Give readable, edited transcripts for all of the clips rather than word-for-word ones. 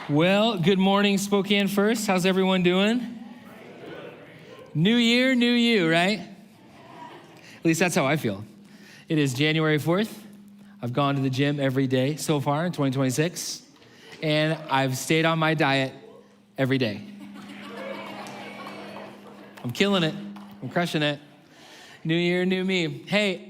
Well, good morning, Spokane First. How's everyone doing? New year, new you, right? At least that's how I feel. It is January 4th. I've gone to the gym every day so far in 2026, and I've stayed on my diet every day. I'm killing it. I'm crushing it. New year, new me. Hey,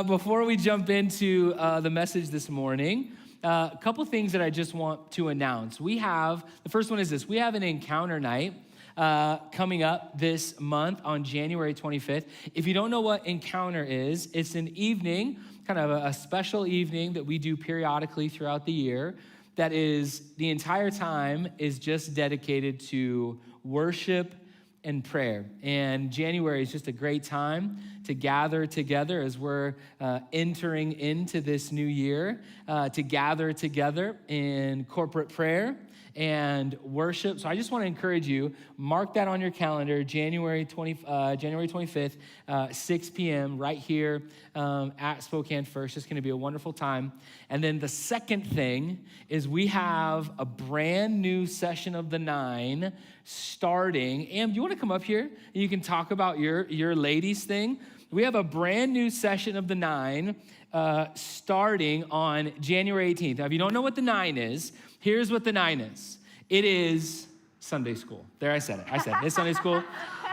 before we jump into the message this morning, a couple things that I just want to announce. The first one is this. We have an encounter night coming up this month on January 25th. If you don't know what encounter is, it's an evening, kind of a special evening that we do periodically throughout the year that is, the entire time is just dedicated to worship and prayer. And January is just a great time to gather together as we're entering into this new year, to gather together in corporate prayer and worship. So I just want to encourage you, mark that on your calendar, January 25th, 6 p.m. right here at Spokane First. It's going to be a wonderful time. And then the second thing is we have a brand new session of the 9 starting. Am, do you want to come up here? You can talk about your ladies thing. We have a brand new session of the 9 starting on January 18th. Now, if you don't know what the 9 is, here's what the 9 is. It is Sunday school. There, I said it. It's Sunday school.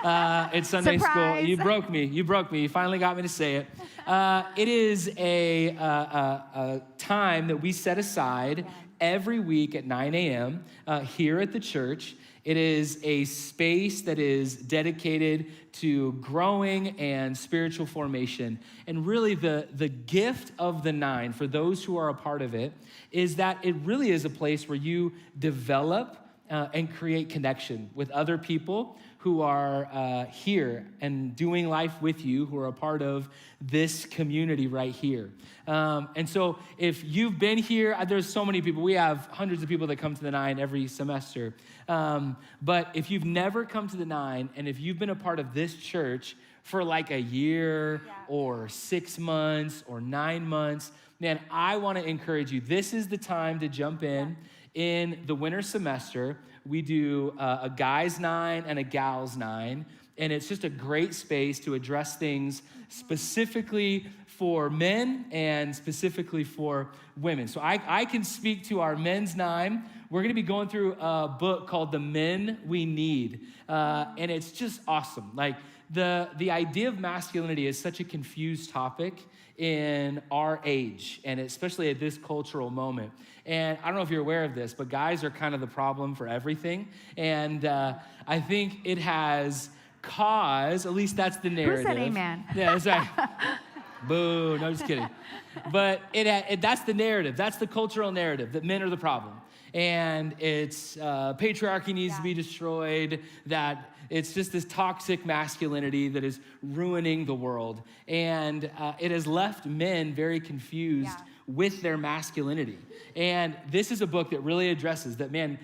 It's Sunday Surprise. school. You broke me. You finally got me to say it. It is a time that we set aside every week at 9 a.m. Here at the church. It is a space that is dedicated to growing and spiritual formation. And really the gift of the 9, for those who are a part of it, is that it really is a place where you develop and create connection with other people who are here and doing life with you, who are a part of this community right here. And so if you've been here, there's so many people. We have hundreds of people that come to the 9 every semester. But if you've never come to the 9, and if you've been a part of this church for like a year or 6 months or 9 months, man, I want to encourage you. This is the time to jump in. In the winter semester, we do a guys' 9 and a gals' 9, and it's just a great space to address things specifically for men and specifically for women. So I can speak to our men's 9. We're gonna be going through a book called The Men We Need, and it's just awesome. Like the idea of masculinity is such a confused topic in our age, and especially at this cultural moment. And I don't know if you're aware of this, but guys are kind of the problem for everything. And I think it has caused, at least that's the narrative. Who said amen? Yeah, that's right. Boo, no, just kidding. But that's the narrative. That's the cultural narrative, that men are the problem. And it's patriarchy needs to be destroyed, that it's just this toxic masculinity that is ruining the world. And it has left men very confused with their masculinity. And this is a book that really addresses that, men,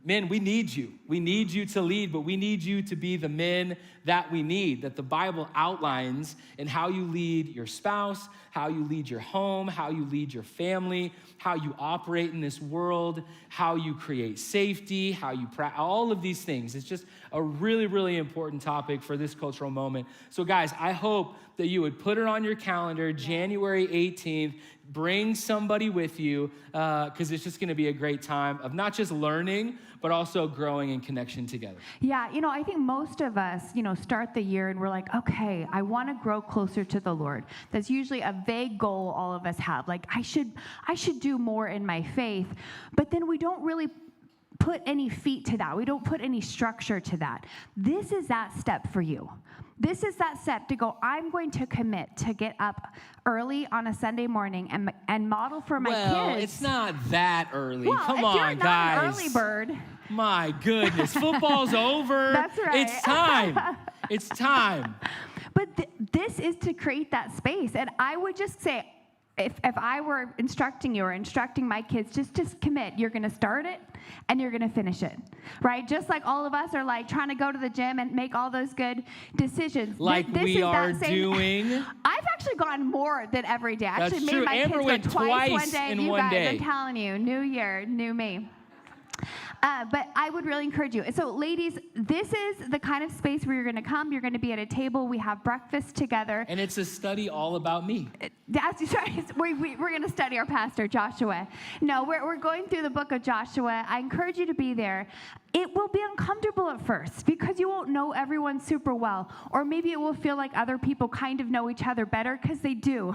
we need you. We need you to lead, but we need you to be the men that we need, that the Bible outlines in how you lead your spouse, how you lead your home, how you lead your family, how you operate in this world, how you create safety, how you all of these things. It's just a really, really important topic for this cultural moment. So guys, I hope that you would put it on your calendar, January 18th, bring somebody with you, because it's just gonna be a great time of not just learning, but also growing in connection together. Yeah, I think most of us, start the year and we're like, okay, I want to grow closer to the Lord. That's usually a vague goal all of us have. Like, I should do more in my faith, but then we don't really put any feet to that. We don't put any structure to that. This is that step for you. This is that step to go, I'm going to commit to get up early on a Sunday morning and model for my kids. Well, it's not that early. Well, Come if on, you're not guys. an early bird. My goodness, football's over. That's right. It's time. It's time. But this is to create that space. And I would just say, if I were instructing you or instructing my kids, just commit. You're going to start it and you're going to finish it, right? Just like all of us are like trying to go to the gym and make all those good decisions. Like we are doing. I've actually gone more than every day. I That's actually true. made my Amber kids went go twice one day. in You one guys, day. I'm telling you, new year, new me. But I would really encourage you. So, ladies, this is the kind of space where you're going to come. You're going to be at a table. We have breakfast together. And it's a study all about me. That's right. We're going to study our pastor, Joshua. No, we're going through the book of Joshua. I encourage you to be there. It will be uncomfortable at first because you won't know everyone super well. Or maybe it will feel like other people kind of know each other better because they do.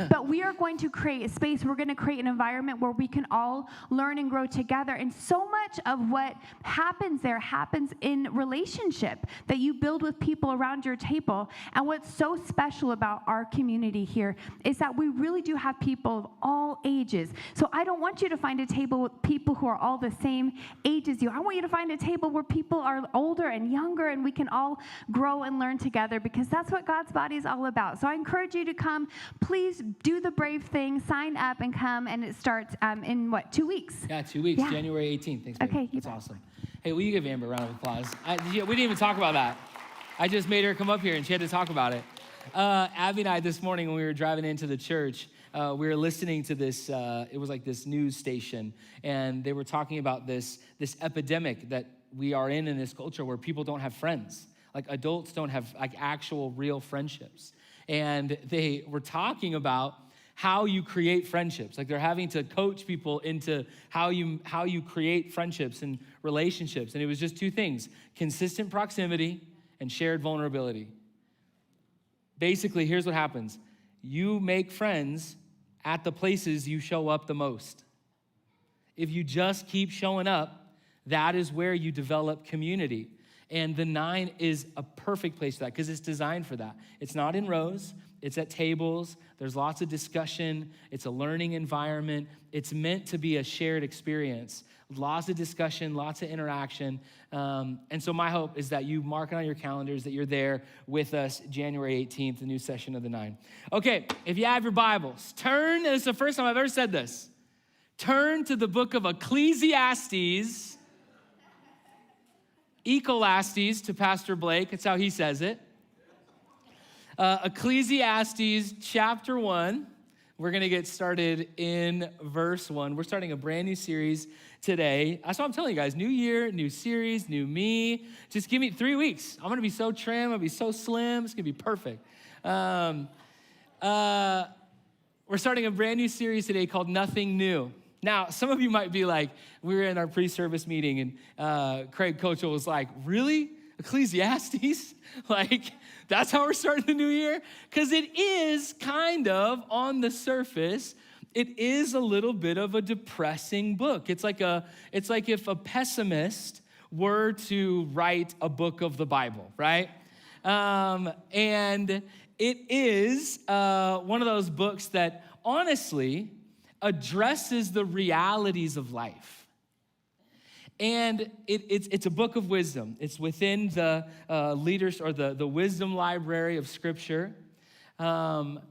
But we are going to create a space. We're going to create an environment where we can all learn and grow together. And so much of what happens there happens in relationship that you build with people around your table. And what's so special about our community here is that we really do have people of all ages. So I don't want you to find a table with people who are all the same age as you. I want you to find a table where people are older and younger and we can all grow and learn together because that's what God's body is all about. So I encourage you to come. Please do the brave thing, sign up and come, and it starts in 2 weeks? Yeah, 2 weeks, Yeah. January 18th. Thanks, babe. Okay, That's awesome. Hey, will you give Amber a round of applause? We didn't even talk about that. I just made her come up here and she had to talk about it. Abby and I this morning when we were driving into the church, we were listening to this, it was like this news station, and they were talking about this epidemic that we are in this culture where people don't have friends. Like adults don't have like actual real friendships. And they were talking about how you create friendships. Like they're having to coach people into how you create friendships and relationships. And it was just two things: consistent proximity and shared vulnerability. Basically, here's what happens. You make friends at the places you show up the most. If you just keep showing up, that is where you develop community. And the 9 is a perfect place for that because it's designed for that. It's not in rows. It's at tables. There's lots of discussion. It's a learning environment. It's meant to be a shared experience. Lots of discussion, lots of interaction. And so my hope is that you mark it on your calendars, that you're there with us January 18th, the new session of the 9. Okay, if you have your Bibles, turn, and it's the first time I've ever said this, turn to the book of Ecclesiastes, Ecolastes to Pastor Blake. That's how he says it. Ecclesiastes chapter 1. We're going to get started in verse 1. We're starting a brand new series today. That's what I'm telling you guys. New year, new series, new me. Just give me 3 weeks. I'm going to be so trim. I'm going to be so slim. It's going to be perfect. We're starting a brand new series today called Nothing New. Now, some of you might be like, we were in our pre-service meeting and Craig Kochel was like, really? Ecclesiastes? Like, that's how we're starting the new year? Because it is kind of, on the surface, it is a little bit of a depressing book. It's like if a pessimist were to write a book of the Bible, right? And it is one of those books that honestly addresses the realities of life. And it's a book of wisdom. It's within the leaders or the wisdom library of Scripture. And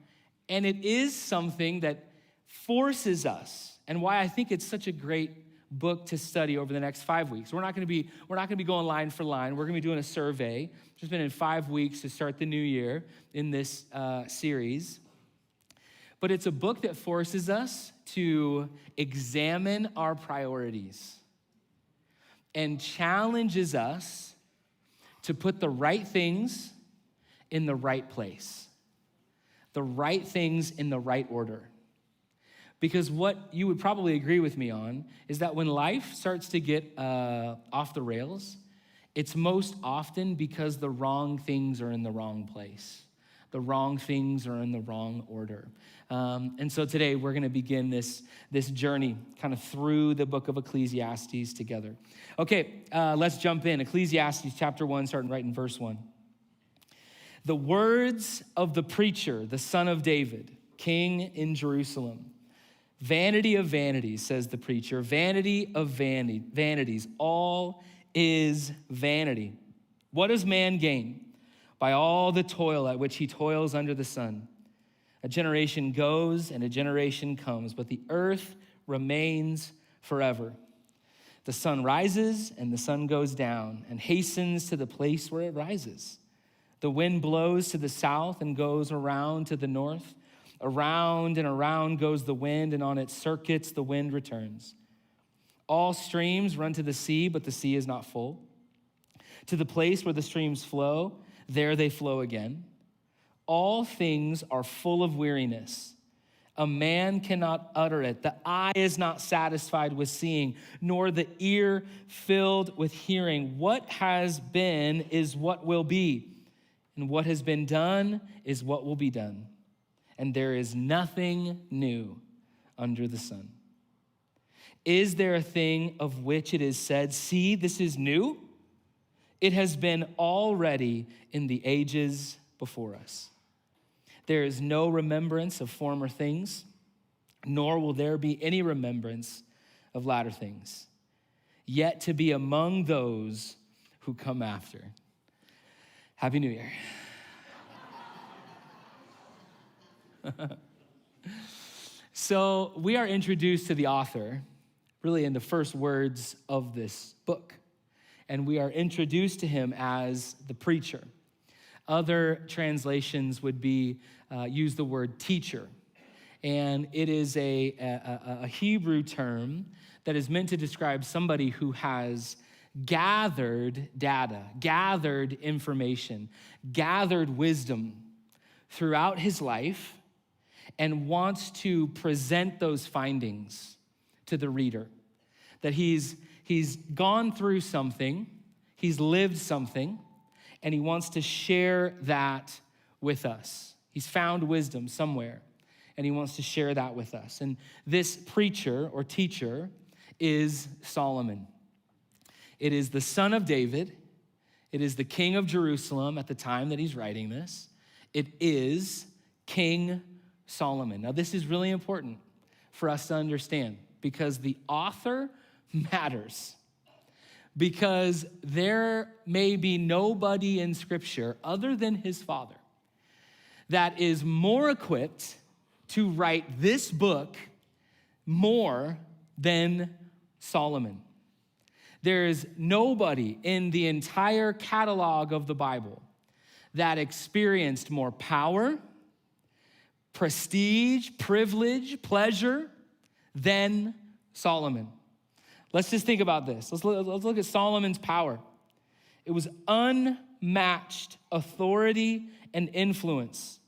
it is something that forces us, and why I think it's such a great book to study over the next 5 weeks. We're not going to be going line for line. We're going to be doing a survey. Just been in 5 weeks to start the new year in this series. But it's a book that forces us to examine our priorities and challenges us to put the right things in the right place, the right things in the right order. Because what you would probably agree with me on is that when life starts to get off the rails, it's most often because the wrong things are in the wrong place. The wrong things are in the wrong order. And so today we're going to begin this journey kind of through the book of Ecclesiastes together. Okay, let's jump in. Ecclesiastes chapter 1, starting right in verse 1. The words of the preacher, the son of David, king in Jerusalem. Vanity of vanities, says the preacher. Vanity of vanities. All is vanity. What does man gain by all the toil at which he toils under the sun? A generation goes and a generation comes, but the earth remains forever. The sun rises and the sun goes down and hastens to the place where it rises. The wind blows to the south and goes around to the north. Around and around goes the wind, and on its circuits the wind returns. All streams run to the sea, but the sea is not full. To the place where the streams flow, there they flow again. All things are full of weariness. A man cannot utter it. The eye is not satisfied with seeing, nor the ear filled with hearing. What has been is what will be, and what has been done is what will be done. And there is nothing new under the sun. Is there a thing of which it is said, see, this is new? It has been already in the ages before us. There is no remembrance of former things, nor will there be any remembrance of latter things, yet to be among those who come after. Happy New Year. So we are introduced to the author really in the first words of this book. And we are introduced to him as the preacher. Other translations would be use the word teacher. And it is a Hebrew term that is meant to describe somebody who has gathered data, gathered information, gathered wisdom throughout his life and wants to present those findings to the reader. That he's gone through something, he's lived something, and he wants to share that with us. He's found wisdom somewhere, and he wants to share that with us. And this preacher or teacher is Solomon. It is the son of David. It is the king of Jerusalem at the time that he's writing this. It is King Solomon. Now, this is really important for us to understand because the author matters. Because there may be nobody in Scripture other than his father that is more equipped to write this book more than Solomon. There is nobody in the entire catalog of the Bible that experienced more power, prestige, privilege, pleasure than Solomon. Let's just think about this. Let's look at Solomon's power. It was unmatched authority and influence.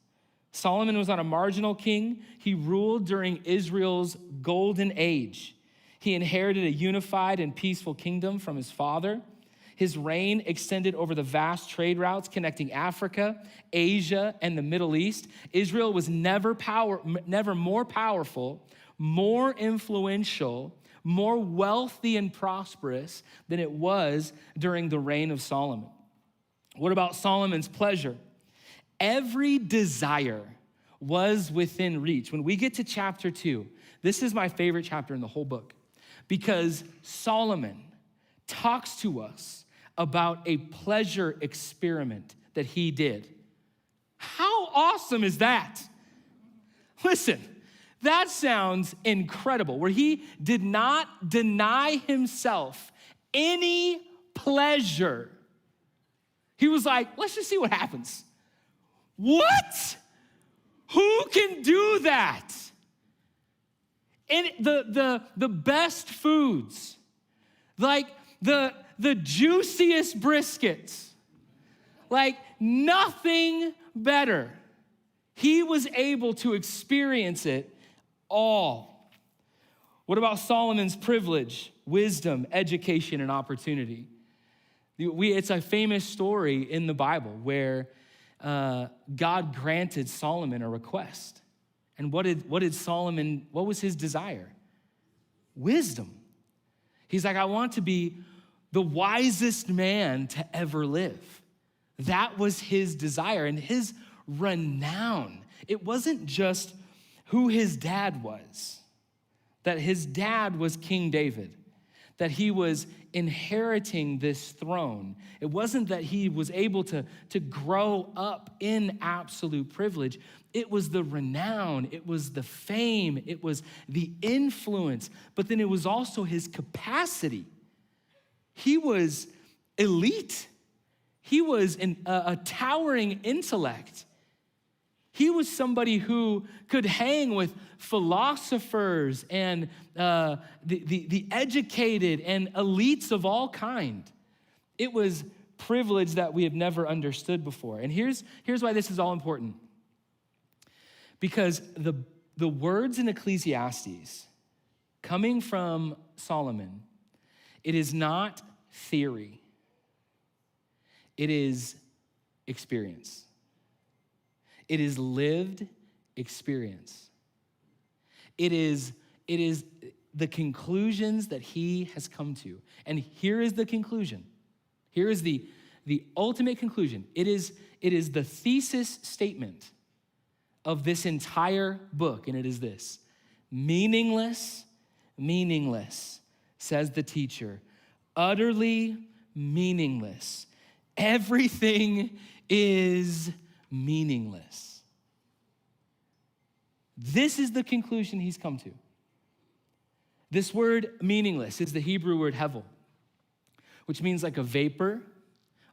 Solomon was not a marginal king. He ruled during Israel's golden age. He inherited a unified and peaceful kingdom from his father. His reign extended over the vast trade routes connecting Africa, Asia, and the Middle East. Israel was never more powerful, more influential, more wealthy and prosperous than it was during the reign of Solomon. What about Solomon's pleasure? Every desire was within reach. When we get to chapter 2, this is my favorite chapter in the whole book because Solomon talks to us about a pleasure experiment that he did. How awesome is that? Listen, that sounds incredible, where he did not deny himself any pleasure. He was like, let's just see what happens. What? Who can do that? And the best foods, like the juiciest briskets, like nothing better. He was able to experience it all. What about Solomon's privilege, wisdom, education, and opportunity? It's a famous story in the Bible where God granted Solomon a request. And what was his desire? Wisdom. He's like, I want to be the wisest man to ever live. That was his desire and his renown. It wasn't just who his dad was, that his dad was King David, that he was inheriting this throne. It wasn't that he was able to grow up in absolute privilege. It was the renown, it was the fame, it was the influence, but then it was also his capacity. He was elite. He was a towering intellect. He was somebody who could hang with philosophers and the educated and elites of all kind. It was privilege that we have never understood before. And here's why this is all important. Because the words in Ecclesiastes coming from Solomon, it is not theory. It is experience. It is lived experience. It is the conclusions that he has come to. And here is the conclusion. Here is the ultimate conclusion. It is the thesis statement of this entire book, and it is this: meaningless, meaningless, says the teacher, utterly meaningless. Everything is meaningless. This is the conclusion he's come to. This word meaningless is the Hebrew word hevel, which means like a vapor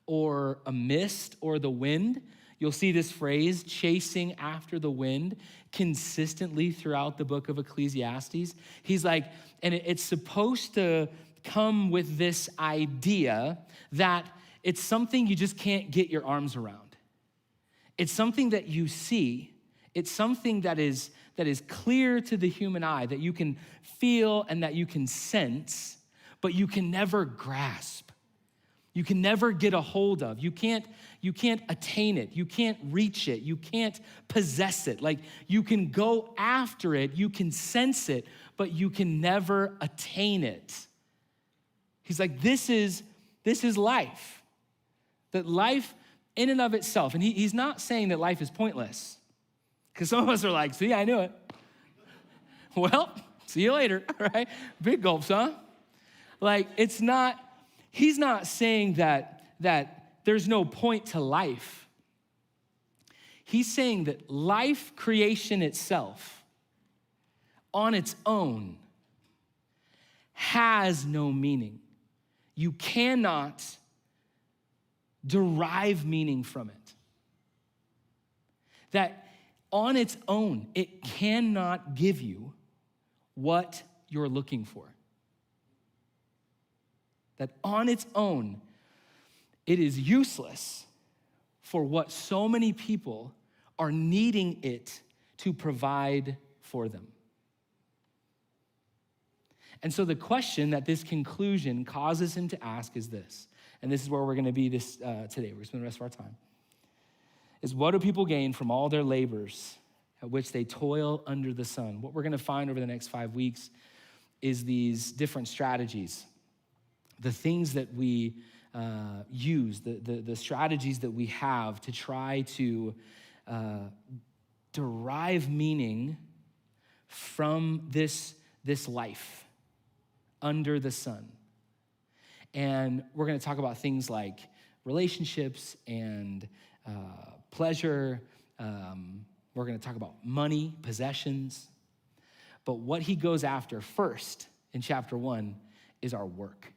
or a mist or the wind. You'll see this phrase, chasing after the wind, consistently throughout the book of Ecclesiastes. He's like, and it's supposed to come with this idea that it's something you just can't get your arms around. It's something that you see. It's something that is clear to the human eye, that you can feel and that you can sense, but you can never grasp. You can never get a hold of. You can't attain it. You can't reach it. You can't possess it. Like, you can go after it. You can sense it, but you can never attain it. He's like, this is life. That life in and of itself, and he's not saying that life is pointless, because some of us are like, see, I knew it. Well, see you later, right? Big gulps, huh? Like, he's not saying that there's no point to life. He's saying that life creation itself, on its own, has no meaning. You cannot derive meaning from it. That on its own, it cannot give you what you're looking for. That on its own, it is useless for what so many people are needing it to provide for them. And so the question that this conclusion causes him to ask is this, and this is where we're going to be today. We're going to spend the rest of our time. Is what do people gain from all their labors at which they toil under the sun? What we're going to find over the next 5 weeks is these different strategies, the things that we use, the strategies that we have to try to derive meaning from this life under the sun. And we're going to talk about things like relationships and pleasure. We're going to talk about money, possessions. But what he goes after first in chapter 1 is our work,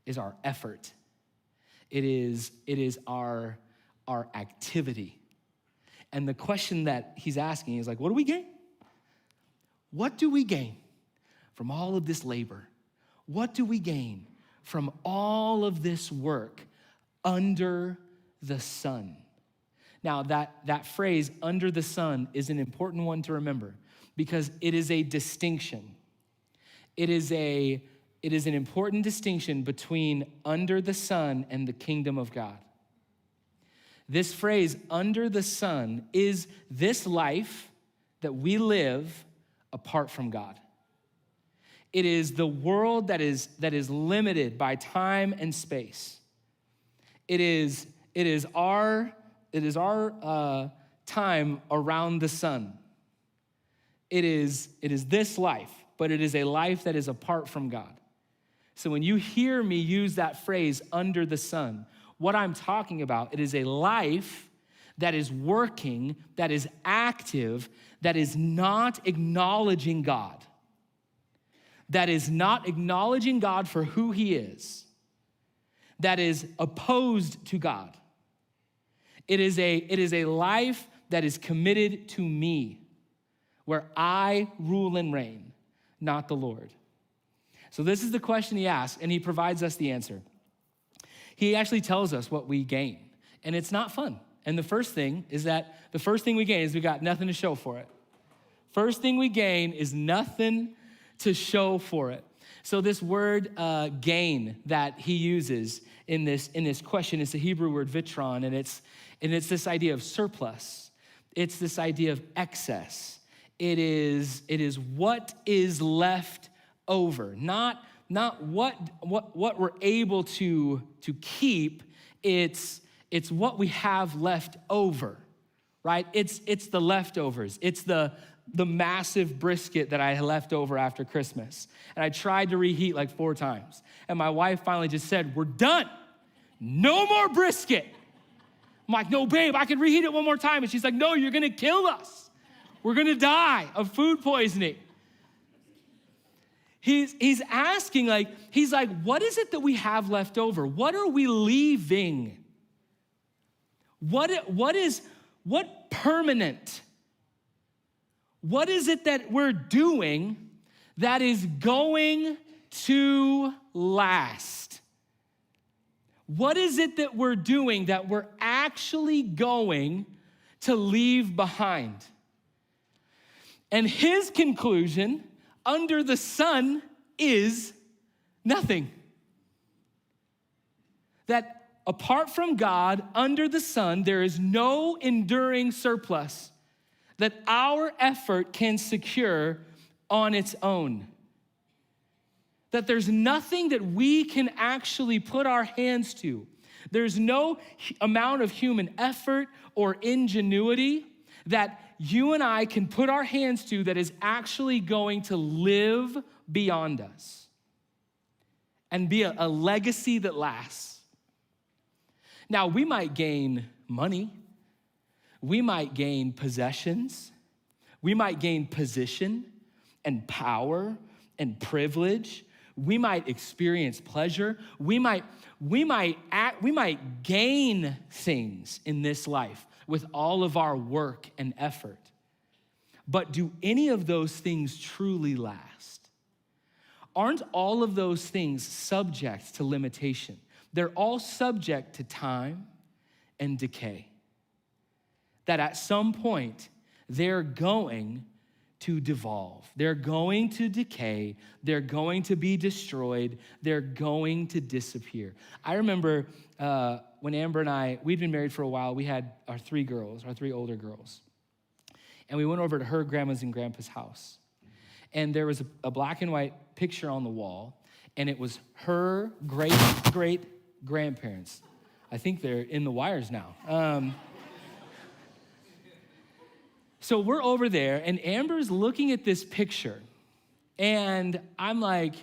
is our effort. It is our activity. And the question that he's asking is like, what do we gain? What do we gain from all of this labor? What do we gain from all of this work under the sun? Now, that phrase, under the sun, is an important one to remember because it is a distinction. It is an important distinction between under the sun and the kingdom of God. This phrase, under the sun, is this life that we live apart from God. It is the world that is limited by time and space. It is our time around the sun. It is this life, but it is a life that is apart from God. So when you hear me use that phrase, under the sun, what I'm talking about, it is a life that is working, that is active, that is not acknowledging God. That is not acknowledging God for who he is. That is opposed to God. It is a life that is committed to me, where I rule and reign, not the Lord? So this is the question he asks, and he provides us the answer. He actually tells us what we gain, and it's not fun. And the first thing we gain is we got nothing to show for it. First thing we gain is nothing to show for it. So this word gain that he uses in this question is the Hebrew word vitron, and it's this idea of surplus. It's this idea of excess. It is what is left over, not what we're able to keep. It's what we have left over, right? It's the leftovers. It's the massive brisket that I had left over after Christmas. And I tried to reheat like 4 times. And my wife finally just said, we're done. No more brisket. I'm like, no, babe, I can reheat it one more time. And she's like, no, you're gonna kill us. We're gonna die of food poisoning. He's asking, he's like, what is it that we have left over? What are we leaving? What permanent? What is it that we're doing that is going to last? What is it that we're doing that we're actually going to leave behind? And his conclusion, under the sun, is nothing. That apart from God, under the sun, there is no enduring surplus that our effort can secure on its own. That there's nothing that we can actually put our hands to. There's no amount of human effort or ingenuity that you and I can put our hands to that is actually going to live beyond us and be a legacy that lasts. Now, we might gain money. We might gain possessions. We might gain position and power and privilege. We might experience pleasure. We might gain things in this life with all of our work and effort. But do any of those things truly last? Aren't all of those things subject to limitation? They're all subject to time and decay. That at some point, they're going to devolve. They're going to decay. They're going to be destroyed. They're going to disappear. I remember when Amber and I, we'd been married for a while. We had our 3 older girls. And we went over to her grandma's and grandpa's house. And there was a black and white picture on the wall, and it was her great-great-grandparents. I think they're in the wires now. So we're over there, and Amber's looking at this picture, and I'm like,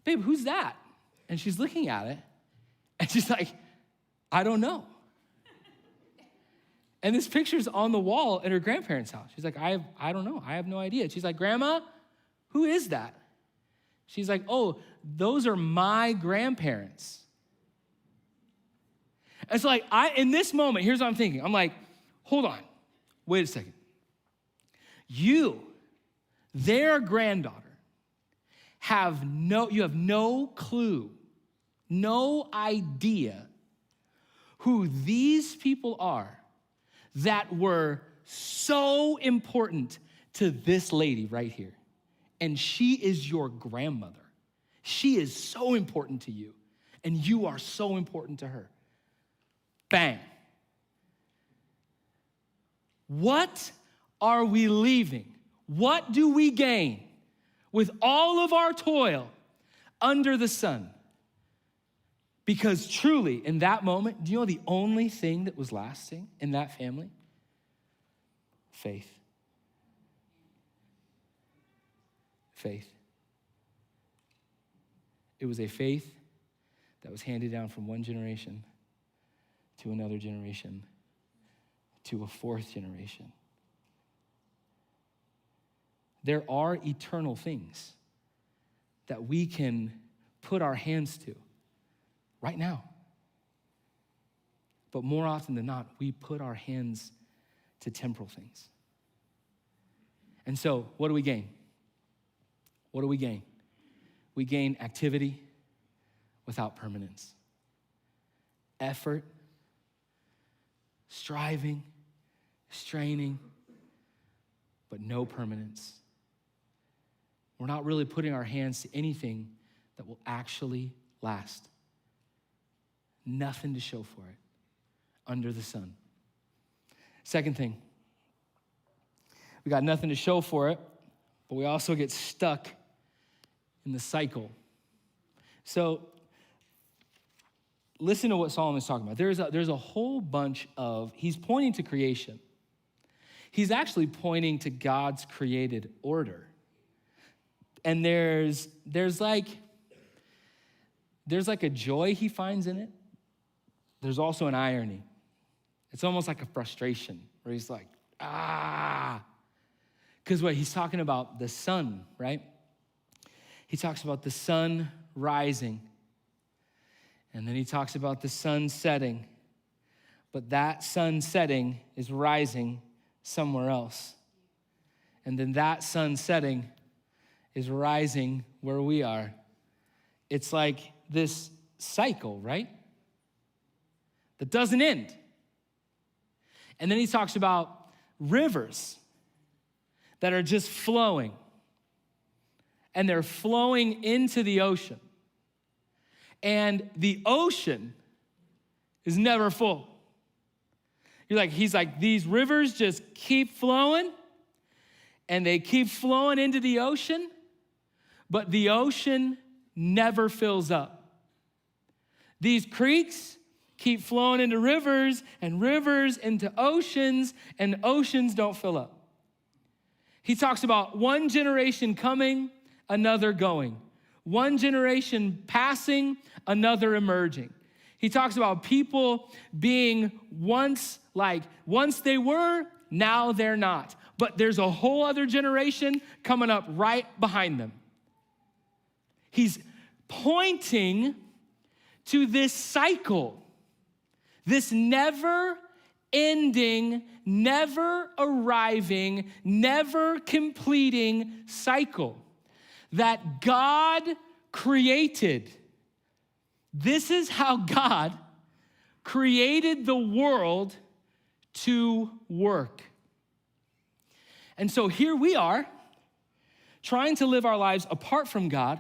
babe, who's that? And she's looking at it, and she's like, I don't know. And this picture's on the wall in her grandparents' house. She's like, I don't know. I have no idea. She's like, Grandma, who is that? She's like, oh, those are my grandparents. And so in this moment, here's what I'm thinking. I'm like, hold on, wait a second. You, their granddaughter, you have no clue, no idea who these people are that were so important to this lady right here. And she is your grandmother. She is so important to you, and you are so important to her. Bang. What are we leaving? What do we gain with all of our toil under the sun? Because truly, in that moment, do you know the only thing that was lasting in that family? Faith. Faith. It was a faith that was handed down from one generation to another generation to a 4th generation. There are eternal things that we can put our hands to right now. But more often than not, we put our hands to temporal things. And so, what do we gain? What do we gain? We gain activity without permanence. Effort, striving, straining, but no permanence. We're not really putting our hands to anything that will actually last. Nothing to show for it under the sun. Second thing, we got nothing to show for it, but we also get stuck in the cycle. So listen to what Solomon's talking about. There's a whole bunch of, he's pointing to creation. He's actually pointing to God's created order. And there's like a joy he finds in it. There's also an irony. It's almost like a frustration where he's like, Because what he's talking about, the sun, right? He talks about the sun rising. And then he talks about the sun setting. But that sun setting is rising somewhere else. And then that sun setting is rising where we are. It's like this cycle, right? That doesn't end. And then he talks about rivers that are just flowing. And they're flowing into the ocean. And the ocean is never full. He's like, these rivers just keep flowing, and they keep flowing into the ocean, but the ocean never fills up. These creeks keep flowing into rivers, and rivers into oceans, and oceans don't fill up. He talks about one generation coming, another going. One generation passing, another emerging. He talks about people being once they were, now they're not. But there's a whole other generation coming up right behind them. He's pointing to this cycle, this never ending, never arriving, never completing cycle that God created. This is how God created the world to work. And so here we are, trying to live our lives apart from God,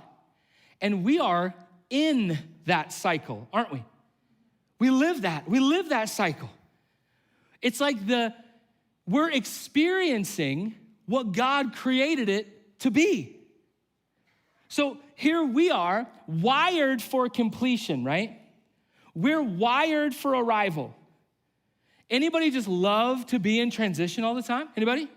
and we are in that cycle, aren't we? We live that cycle. It's like we're experiencing what God created it to be. So here we are, wired for completion, right? We're wired for arrival. Anybody just love to be in transition all the time? Anybody?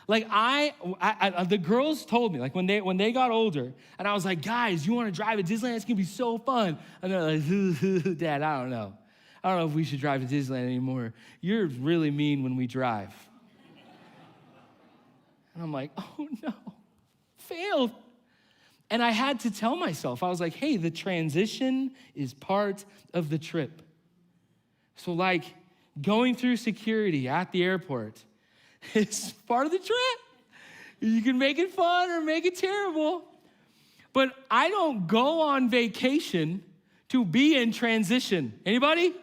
Like the girls told me, like when they got older, and I was like, guys, you want to drive to Disneyland? It's gonna be so fun. And they're like, Dad, I don't know if we should drive to Disneyland anymore. You're really mean when we drive. And I'm like, oh no, failed. And I had to tell myself, I was like, hey, the transition is part of the trip. So like going through security at the airport is part of the trip. You can make it fun or make it terrible. But I don't go on vacation to be in transition. Anybody?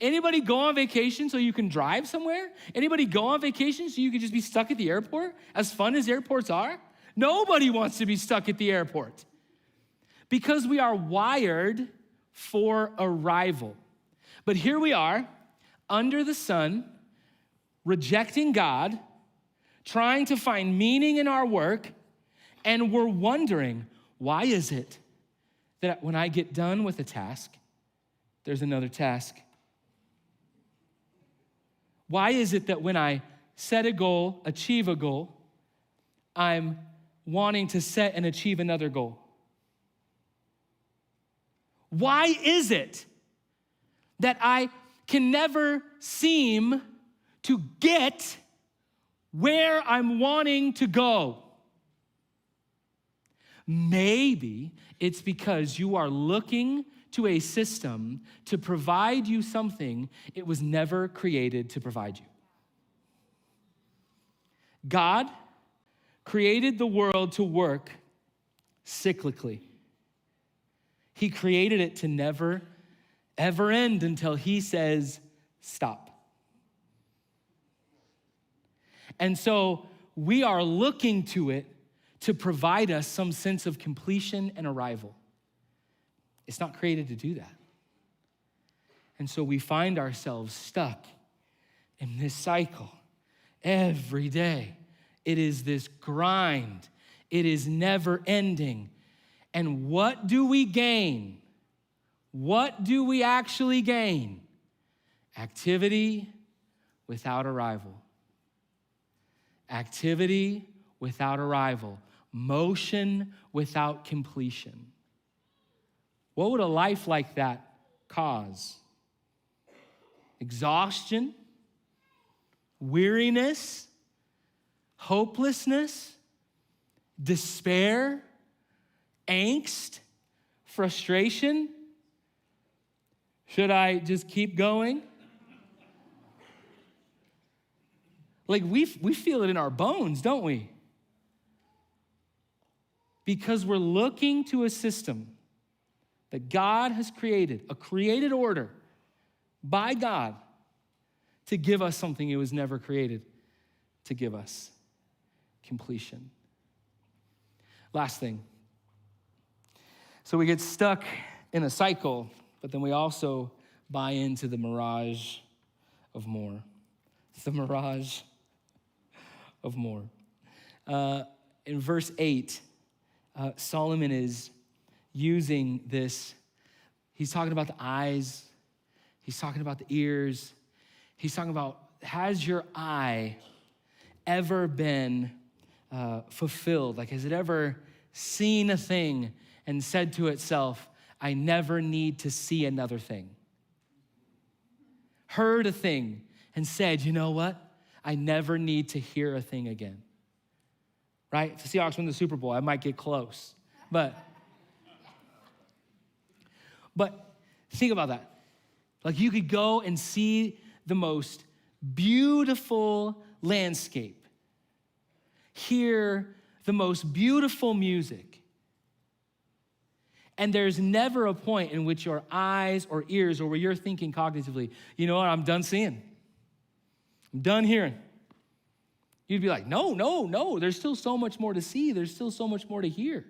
Anybody go on vacation so you can drive somewhere? Anybody go on vacation so you can just be stuck at the airport? As fun as airports are? Nobody wants to be stuck at the airport because we are wired for arrival. But here we are, under the sun, rejecting God, trying to find meaning in our work, and we're wondering, why is it that when I get done with a task, there's another task? Why is it that when I set a goal, achieve a goal, I'm wanting to set and achieve another goal? Why is it that I can never seem to get where I'm wanting to go? Maybe it's because you are looking to a system to provide you something it was never created to provide you. God created the world to work cyclically. He created it to never, ever end until he says, stop. And so we are looking to it to provide us some sense of completion and arrival. It's not created to do that. And so we find ourselves stuck in this cycle every day. It is this grind. It is never ending. And what do we gain? What do we actually gain? Activity without arrival. Activity without arrival. Motion without completion. What would a life like that cause? Exhaustion, weariness, hopelessness, despair, angst, frustration. Should I just keep going? Like we feel it in our bones, don't we? Because we're looking to a system that God has created, a created order by God to give us something it was never created to give us: completion. Last thing. So we get stuck in a cycle, but then we also buy into the mirage of more. The mirage of more. In verse 8, Solomon is using this. He's talking about the eyes. He's talking about the ears. He's talking about, has your eye ever been fulfilled? Like, has it ever seen a thing and said to itself, I never need to see another thing? Heard a thing and said, you know what? I never need to hear a thing again. Right? If the Seahawks win the Super Bowl, I might get close. But think about that. Like, you could go and see the most beautiful landscape, hear the most beautiful music, and there's never a point in which your eyes or ears or where you're thinking cognitively, you know what, I'm done seeing. I'm done hearing. You'd be like, no, there's still so much more to see. There's still so much more to hear.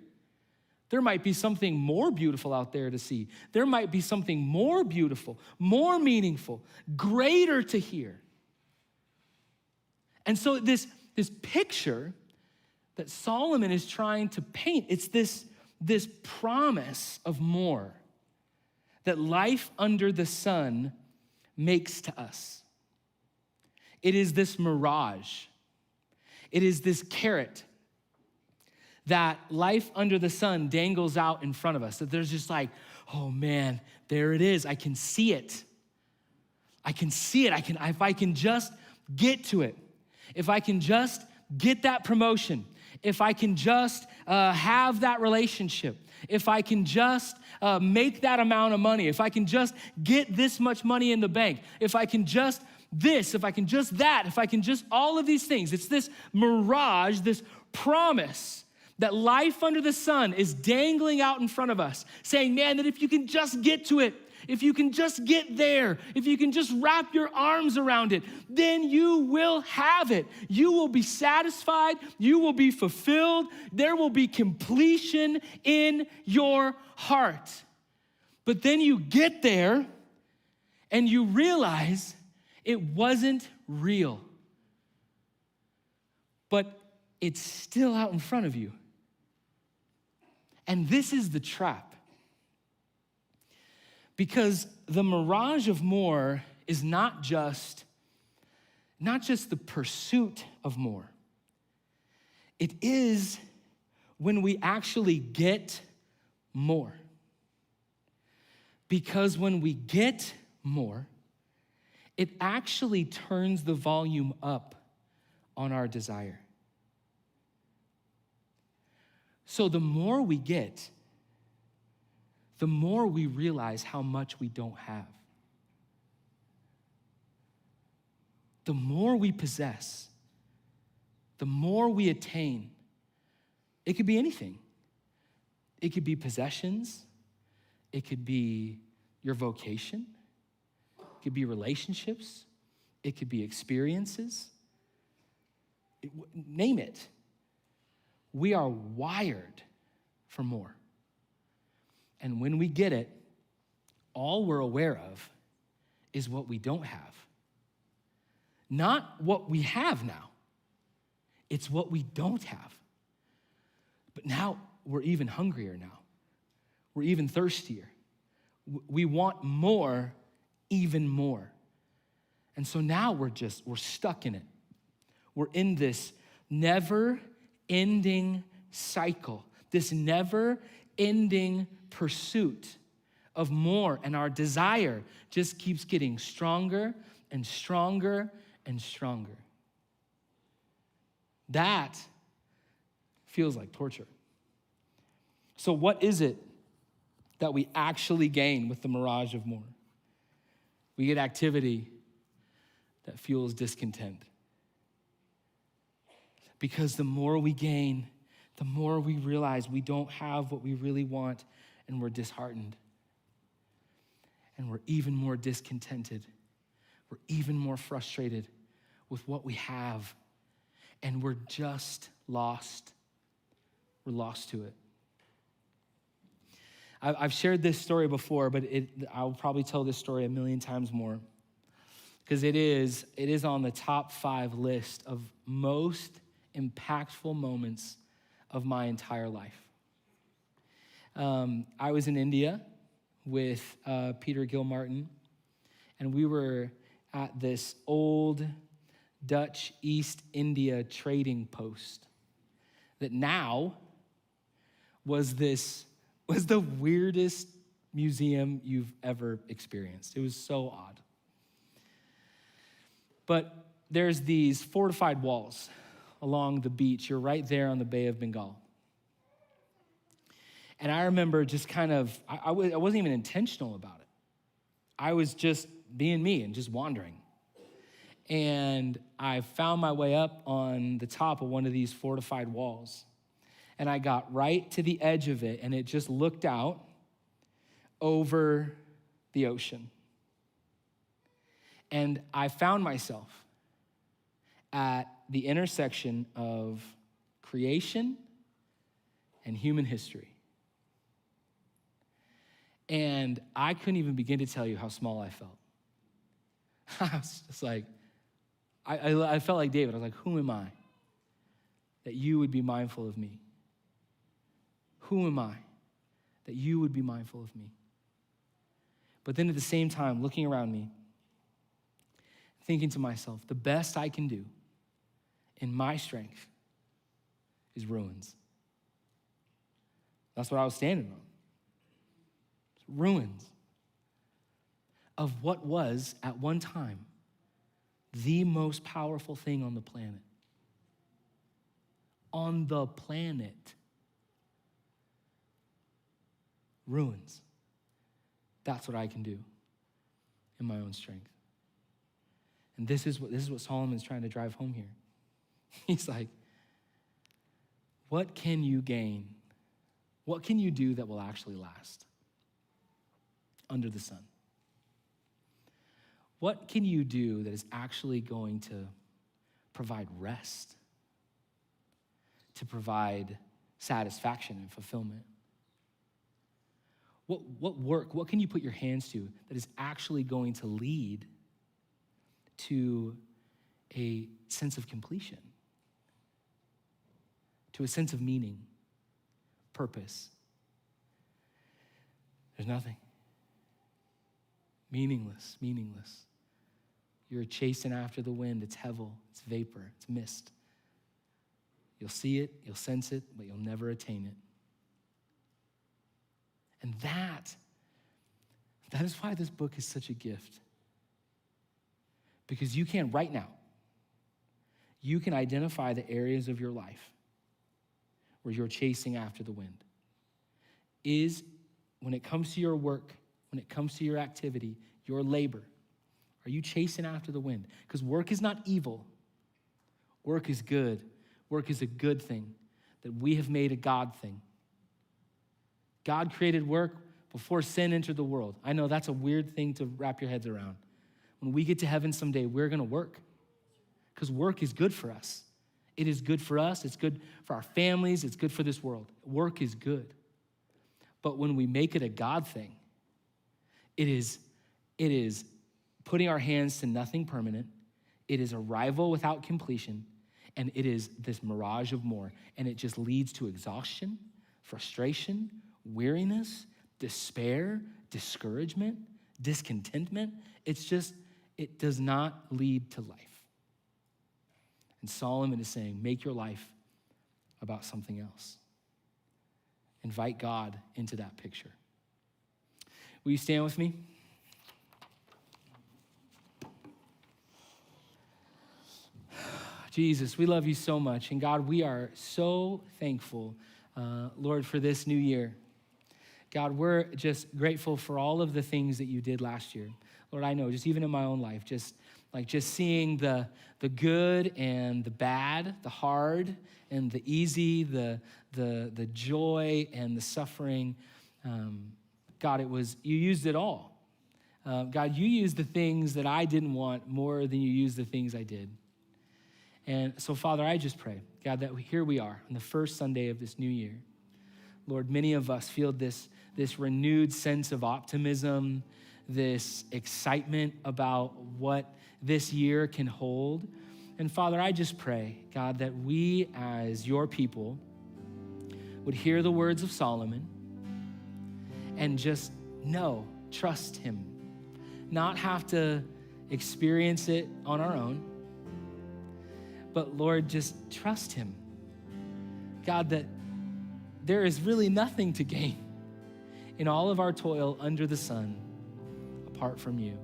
There might be something more beautiful out there to see. There might be something more beautiful, more meaningful, greater to hear. And so this picture that Solomon is trying to paint, it's this promise of more that life under the sun makes to us. It is this mirage. It is this carrot that life under the sun dangles out in front of us. That there's just like, oh man, there it is. I can see it. I can see it. If I can just get to it. If I can just get that promotion. If I can just have that relationship. If I can just make that amount of money. If I can just get this much money in the bank. If I can just this, if I can just that, if I can just all of these things. It's this mirage, this promise that life under the sun is dangling out in front of us, saying, man, that if you can just get to it, if you can just get there, if you can just wrap your arms around it, then you will have it. You will be satisfied. You will be fulfilled. There will be completion in your heart. But then you get there and you realize it wasn't real. But it's still out in front of you. And this is the trap. Because the mirage of more is not just the pursuit of more. It is when we actually get more. Because when we get more, it actually turns the volume up on our desire. So the more we get, the more we realize how much we don't have. The more we possess, the the more we attain, it could be anything. It could be possessions. It could be your vocation. It could be relationships. It could be experiences. Name it. We are wired for more. And when we get it, all we're aware of is what we don't have. Not what we have now. It's what we don't have. But now we're even hungrier now. We're even thirstier. We want more, even more. And so now we're stuck in it. We're in this never-ending cycle, this never-ending pursuit of more, and our desire just keeps getting stronger and stronger and stronger. That feels like torture. So what is it that we actually gain with the mirage of more? We get activity that fuels discontent. Because the more we gain, the more we realize we don't have what we really want, and we're disheartened. And we're even more discontented. We're even more frustrated with what we have. And we're just lost. We're lost to it. I've shared this story before, but I'll probably tell this story a million times more. Because it is on the top 5 list of most impactful moments of my entire life. I was in India with Peter Gilmartin, and we were at this old Dutch East India trading post that now was the weirdest museum you've ever experienced. It was so odd. But there's these fortified walls along the beach. You're right there on the Bay of Bengal. And I remember just kind of, I wasn't even intentional about it. I was just being me and just wandering. And I found my way up on the top of one of these fortified walls. And I got right to the edge of it, and it just looked out over the ocean. And I found myself at the intersection of creation and human history. And I couldn't even begin to tell you how small I felt. I was just like, I felt like David. I was like, who am I that you would be mindful of me? Who am I that you would be mindful of me? But then at the same time, looking around me, thinking to myself, the best I can do in my strength is ruins. That's what I was standing on. Ruins of what was at one time the most powerful thing on the planet. On the planet. Ruins. That's what I can do in my own strength. And this is what Solomon's trying to drive home here. He's like, what can you gain? What can you do that will actually last under the sun? What can you do that is actually going to provide rest, to provide satisfaction and fulfillment? What work, what can you put your hands to that is actually going to lead to a sense of completion, to a sense of meaning, purpose? There's nothing. Meaningless. You're chasing after the wind. It's hevel, it's vapor, it's mist. You'll see it, you'll sense it, but you'll never attain it. And that is why this book is such a gift. Because you can, right now, you can identify the areas of your life where you're chasing after the wind. When it comes to your work, when it comes to your activity, your labor, are you chasing after the wind? Because work is not evil. Work is good. Work is a good thing that we have made a God thing. God created work before sin entered the world. I know that's a weird thing to wrap your heads around. When we get to heaven someday, we're gonna work because work is good for us. It is good for us, it's good for our families, it's good for this world. Work is good. But when we make it a God thing, it is putting our hands to nothing permanent. It is arrival without completion, and it is this mirage of more. And it just leads to exhaustion, frustration, weariness, despair, discouragement, discontentment. It does not lead to life. And Solomon is saying, make your life about something else. Invite God into that picture. Will you stand with me? Jesus, we love you so much. And God, we are so thankful, Lord, for this new year. God, we're just grateful for all of the things that you did last year. Lord, I know, just even in my own life, just seeing the good and the bad, the hard and the easy, the joy and the suffering. God, you used it all. God, you used the things that I didn't want more than you used the things I did. And so, Father, I just pray, God, that here we are on the first Sunday of this new year. Lord, many of us feel this renewed sense of optimism, this excitement about what this year can hold. And Father, I just pray, God, that we as your people would hear the words of Solomon and just trust him, not have to experience it on our own, but Lord, just trust him. God, that there is really nothing to gain in all of our toil under the sun apart from you.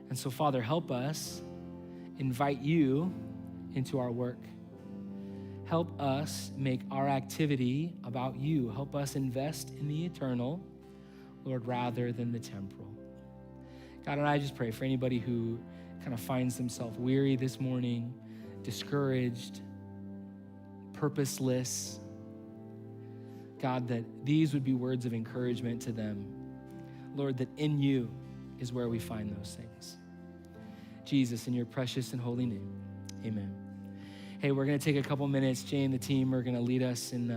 And so, Father, help us invite you into our work. Help us make our activity about you. Help us invest in the eternal, Lord, rather than the temporal. God, and I just pray for anybody who kind of finds themselves weary this morning, discouraged, purposeless, God, that these would be words of encouragement to them. Lord, that in you is where we find those things. Jesus, in your precious and holy name, amen. Hey, we're going to take a couple minutes. Jay and the team are going to lead us in